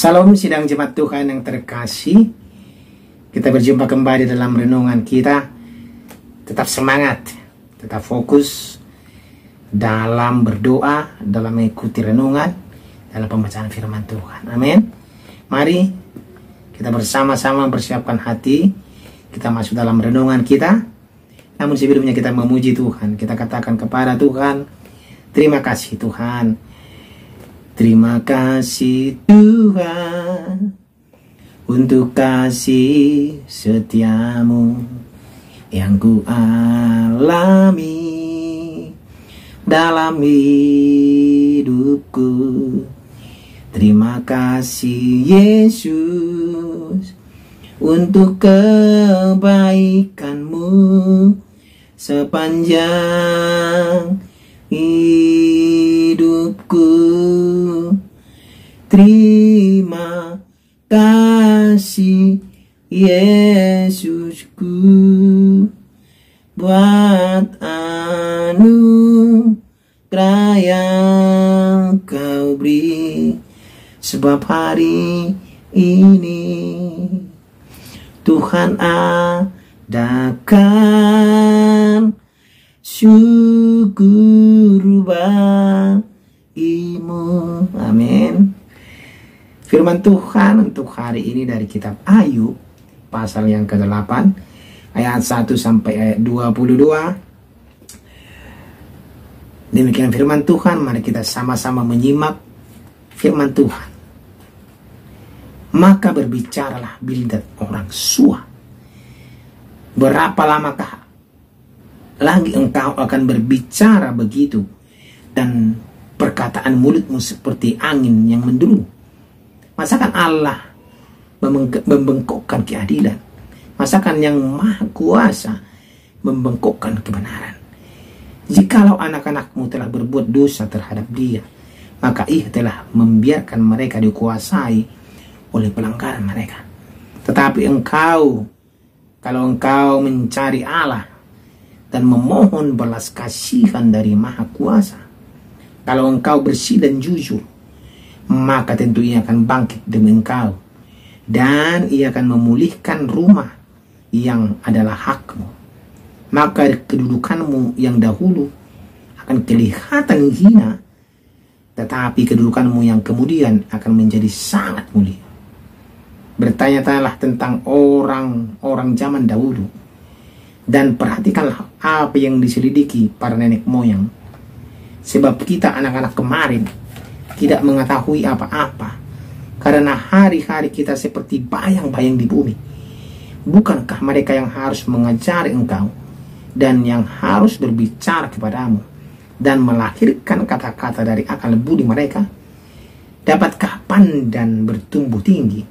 Salam sidang jemaat Tuhan yang terkasih. Kita berjumpa kembali dalam renungan kita. Tetap semangat, tetap fokus dalam berdoa, dalam mengikuti renungan, dalam pembacaan firman Tuhan. Amin. Mari kita bersama-sama persiapkan hati. Kita masuk dalam renungan kita. Namun sebelumnya kita memuji Tuhan. Kita katakan kepada Tuhan, terima kasih Tuhan. Terima kasih Tuhan untuk kasih setiamu yang ku alami dalam hidupku. Terima kasih Yesus untuk kebaikanmu sepanjang hidupku. Terima kasih Yesusku buat anugerah yang kau beri, sebab hari ini Tuhan adakan syukur bagimu. Amin. Firman Tuhan untuk hari ini dari kitab Ayub pasal yang ke-8 ayat 1 sampai ayat 22. Demikian firman Tuhan, mari kita sama-sama menyimak firman Tuhan. Maka berbicaralah Bildad orang Sua. Berapa lamakah lagi engkau akan berbicara begitu, dan perkataan mulutmu seperti angin yang mendulu? Masakan Allah membengkokkan keadilan? Masakan yang maha kuasa membengkokkan kebenaran? Jikalau anak-anakmu telah berbuat dosa terhadap dia, maka ia telah membiarkan mereka dikuasai oleh pelanggaran mereka. Tetapi engkau, kalau engkau mencari Allah dan memohon belas kasihan dari Maha Kuasa, kalau engkau bersih dan jujur, maka tentu ia akan bangkit demi engkau, dan ia akan memulihkan rumah yang adalah hakmu. Maka kedudukanmu yang dahulu akan kelihatan hina, tetapi kedudukanmu yang kemudian akan menjadi sangat mulia. Bertanya-tanyalah tentang orang-orang zaman dahulu, dan perhatikanlah apa yang diselidiki para nenek moyang. Sebab kita anak-anak kemarin tidak mengetahui apa-apa, karena hari-hari kita seperti bayang-bayang di bumi. Bukankah mereka yang harus mengajari engkau, dan yang harus berbicara kepadamu, dan melahirkan kata-kata dari akal budi mereka? Dapatkah pandan bertumbuh tinggi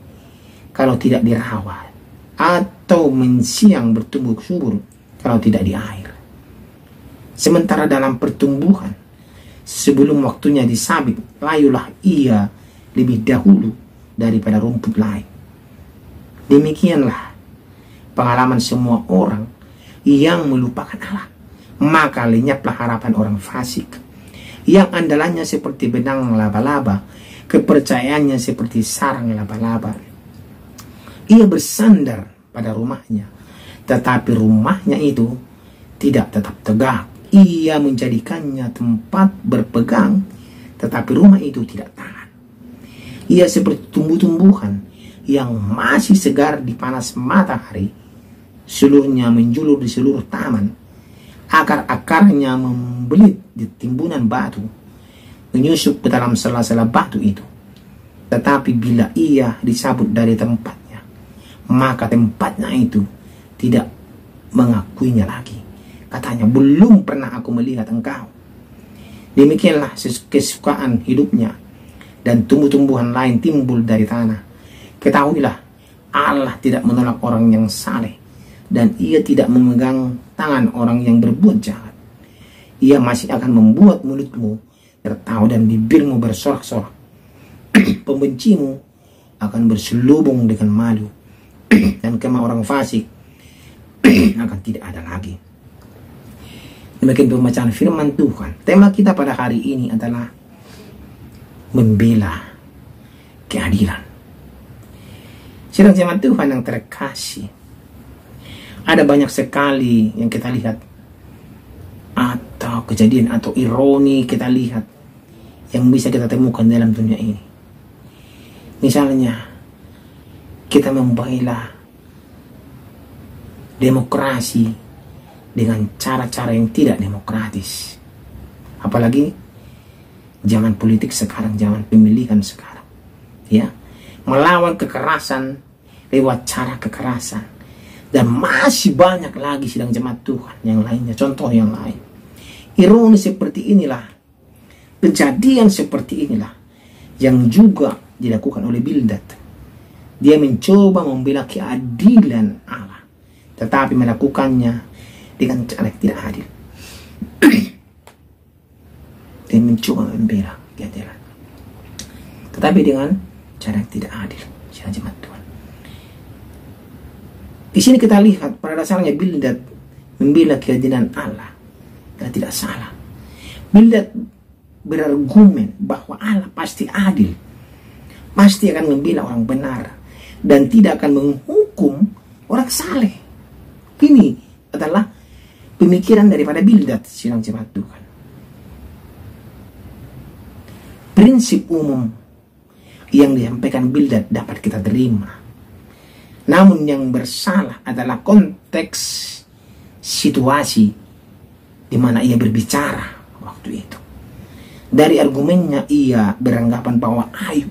kalau tidak dirawat, atau mensiang bertumbuh subur kalau tidak di air? Sementara dalam pertumbuhan, sebelum waktunya disabit, layulah ia lebih dahulu daripada rumput lain. Demikianlah pengalaman semua orang yang melupakan Allah. Maka lenyaplah harapan orang fasik, yang andalannya seperti benang laba-laba, kepercayaannya seperti sarang laba-laba. Ia bersandar pada rumahnya, tetapi rumahnya itu tidak tetap tegak. Ia menjadikannya tempat berpegang, tetapi rumah itu tidak tahan. Ia seperti tumbuh-tumbuhan yang masih segar di panas matahari. Seluruhnya menjulur di seluruh taman. Akar-akarnya membelit di timbunan batu, menyusup ke dalam sela-sela batu itu. Tetapi bila ia dicabut dari tempatnya, maka tempatnya itu tidak mengakuinya lagi. Katanya, belum pernah aku melihat engkau. Demikianlah kesukaan hidupnya, dan tumbuh-tumbuhan lain timbul dari tanah. Ketahuilah, Allah tidak menolak orang yang saleh, dan ia tidak memegang tangan orang yang berbuat jahat. Ia masih akan membuat mulutmu tertawa dan bibirmu bersorak-sorak. Pembencimu akan berselubung dengan malu, dan kemah orang fasik akan tidak ada lagi. Demikian pembacaan firman Tuhan. Tema kita pada hari ini adalah membela keadilan. Sidang jemaat Tuhan yang terkasih, ada banyak sekali yang kita lihat, atau kejadian atau ironi kita lihat yang bisa kita temukan dalam dunia ini. Misalnya, kita membela demokrasi dengan cara-cara yang tidak demokratis. Apalagi zaman politik sekarang, zaman pemilihan sekarang. Ya, melawan kekerasan lewat cara kekerasan. Dan masih banyak lagi sidang jemaat Tuhan yang lainnya, contoh yang lain. Ironi seperti inilah, kejadian seperti inilah yang juga dilakukan oleh Bildad. Dia mencoba membela keadilan Allah, tetapi melakukannya dengan cara yang tidak adil. Dia mencoba membela keadilan, tetapi dengan cara yang tidak adil. Sidang jemaat Tuhan, di sini kita lihat pada dasarnya Bildad membela keadilan Allah dan tidak salah. Bildad berargumen bahwa Allah pasti adil, pasti akan membela orang benar dan tidak akan menghukum orang saleh. Ini adalah pemikiran daripada Bildad, sidang jemaat Tuhan. Prinsip umum yang disampaikan Bildad dapat kita terima. Namun yang bersalah adalah konteks situasi di mana ia berbicara waktu itu. Dari argumennya ia beranggapan bahwa Ayub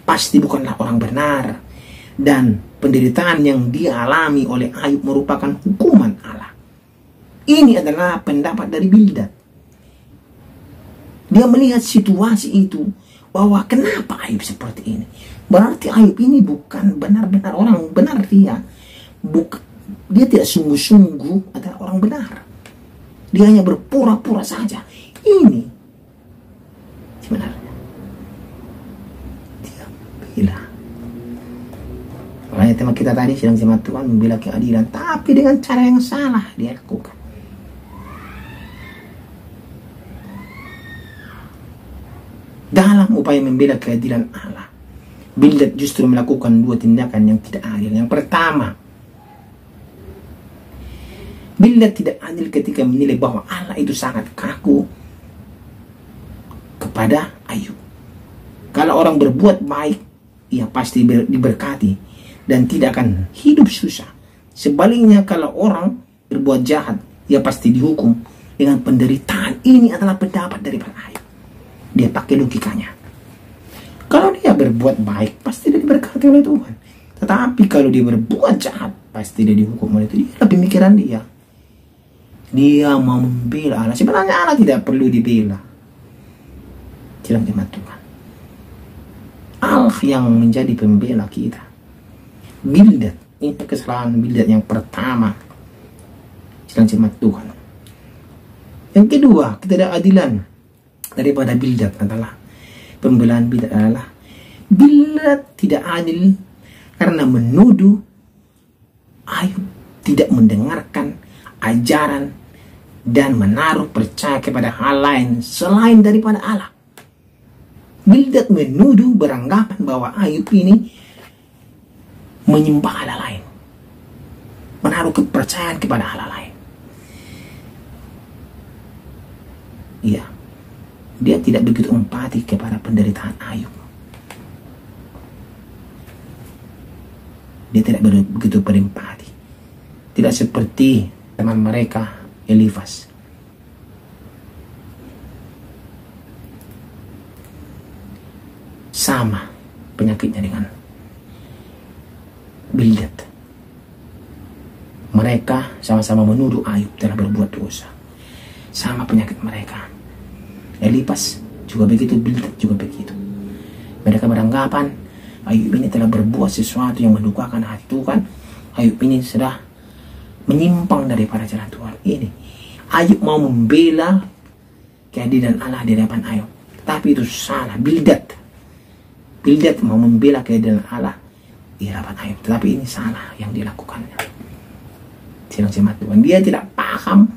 pasti bukanlah orang benar dan penderitaan yang dialami oleh Ayub merupakan hukuman Allah. Ini adalah pendapat dari Bildad. Dia melihat situasi itu bahwa kenapa Ayub seperti ini. Berarti Ayub ini bukan benar-benar orang benar. Dia tidak sungguh-sungguh adalah orang benar. Dia hanya berpura-pura saja. Ini sebenarnya dia bela. Makanya tema kita tadi sidang jemaat Tuhan membela keadilan, tapi dengan cara yang salah dia lakukan. Dalam upaya membela keadilan Allah, Bildad justru melakukan dua tindakan yang tidak adil. Yang pertama, Bildad tidak adil ketika menilai bahwa Allah itu sangat kaku kepada Ayub. Kalau orang berbuat baik, ia pasti diberkati dan tidak akan hidup susah. Sebaliknya, kalau orang berbuat jahat, ia pasti dihukum dengan penderitaan. Ini adalah pendapat daripada Ayub. Dia pakai logikanya. Kalau dia berbuat baik, pasti dia diberkati oleh Tuhan. Tetapi kalau dia berbuat jahat, pasti dia dihukum oleh Tuhan. Dia pemikiran dia. Dia mau membela Allah. Sebenarnya Allah tidak perlu dibela. Sidang jemaat Tuhan, Allah yang menjadi pembela kita. Bildad, ini kesalahan Bildad yang pertama. Sidang jemaat Tuhan. Yang kedua, ketidakadilan daripada Bildad adalah pembelaan Bildad adalah Bildad tidak adil karena menuduh Ayub tidak mendengarkan ajaran dan menaruh percaya kepada hal lain selain daripada Allah. Bildad menuduh beranggapan bahwa Ayub ini menyembah Allah lain, menaruh kepercayaan kepada Allah lain. Iya, dia tidak begitu empati kepada penderitaan Ayub. Dia tidak begitu berempati. Tidak seperti teman mereka Elifas. Sama penyakitnya dengan Bildad. Mereka sama-sama menuduh Ayub telah berbuat dosa. Sama penyakit mereka. Elifas juga begitu, Bildad juga begitu. Mereka beranggapan Ayub ini telah berbuat sesuatu yang mendukakan hati Tuhan. Ayub ini sudah menyimpang daripada jalan Tuhan. Ini Ayub mau membela keadilan Allah di hadapan Ayub, tapi itu salah. Bildad mau membela keadilan Allah di hadapan Ayub, tetapi ini salah yang dilakukannya. Sidang jemaat Tuhan, dia tidak paham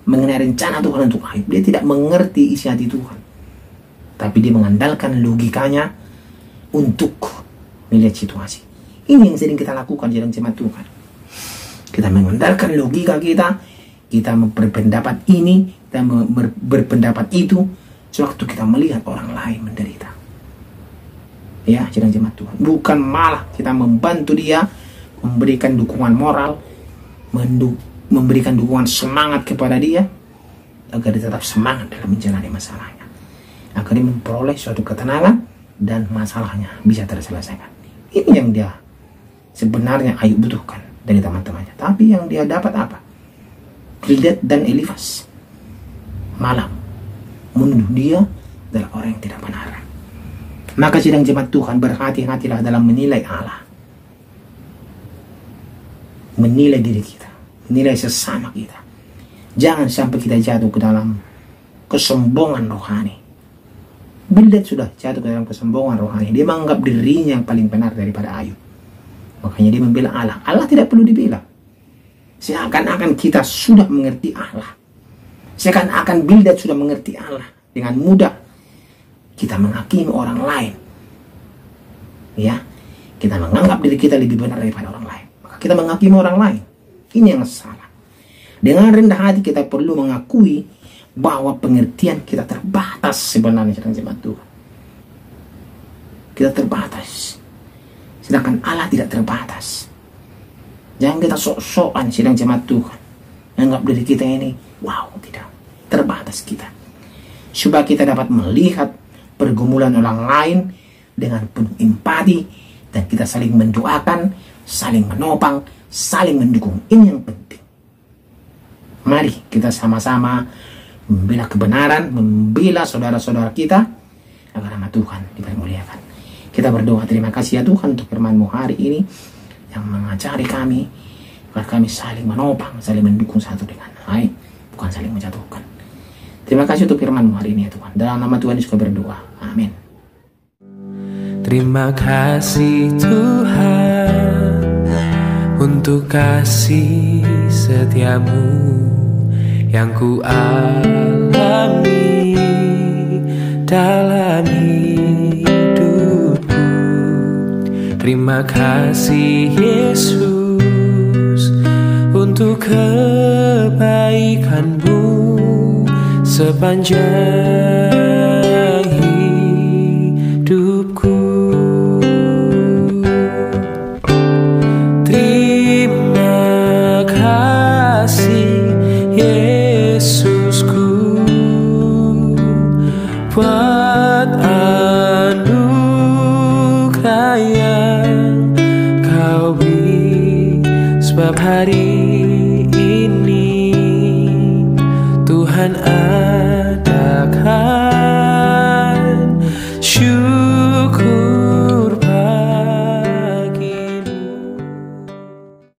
mengenai rencana Tuhan untuk Ayub. Dia tidak mengerti isi hati Tuhan, tapi dia mengandalkan logikanya untuk melihat situasi. Ini yang sering kita lakukan dalam jemaat Tuhan. Kita mengandalkan logika kita berpendapat ini, kita berpendapat itu, sewaktu kita melihat orang lain menderita. Ya, dalam jemaat Tuhan. Bukan malah kita membantu dia, memberikan dukungan moral, memberikan dukungan semangat kepada dia, agar dia tetap semangat dalam menjalani masalahnya, agar dia memperoleh suatu ketenangan dan masalahnya bisa terselesaikan. Ini yang dia sebenarnya Ayub butuhkan dari teman-temannya. Tapi yang dia dapat apa? Bildad dan Elifas malam menuduh dia adalah orang yang tidak benar. Maka sidang jemaat Tuhan, berhati-hatilah dalam menilai Allah, menilai diri kita, menilai sesama kita. Jangan sampai kita jatuh ke dalam kesombongan rohani. Bildad sudah jatuh ke dalam kesombongan rohani. Dia menganggap dirinya yang paling benar daripada Ayub. Makanya dia membela Allah. Allah tidak perlu dibela. Seakan-akan kita sudah mengerti Allah. Seakan-akan Bildad sudah mengerti Allah. Dengan mudah kita menghakimi orang lain. Ya, kita menganggap diri kita lebih benar daripada orang lain. Maka kita menghakimi orang lain. Ini yang salah. Dengan rendah hati kita perlu mengakui bahwa pengertian kita terbatas sebenarnya sedang jemaat Tuhan. Kita terbatas. Sedangkan Allah tidak terbatas. Jangan kita sok-sokan sedang jemaat Tuhan. Anggap diri kita ini, wow, tidak. Terbatas kita. Supaya kita dapat melihat pergumulan orang lain dengan penuh empati. Dan kita saling mendoakan, saling menopang, saling mendukung. Ini yang penting. Mari kita sama-sama membela kebenaran, membela saudara-saudara kita, agar nama Tuhan dipermuliakan. Kita berdoa, terima kasih ya Tuhan untuk firman-Mu hari ini yang mengajari kami agar kami saling menopang, saling mendukung satu dengan lain, bukan saling menjatuhkan. Terima kasih untuk firman-Mu hari ini ya Tuhan. Dalam nama Tuhan Yesus berdoa. Amin. Terima kasih Tuhan untuk kasih setiamu yang ku alami dalam hidupku. Terima kasih Yesus untuk kebaikan-Mu sepanjang hidupku. Terima kasih Yesusku buat anugerah yang Kau beri, sebab hari ini Tuhan ada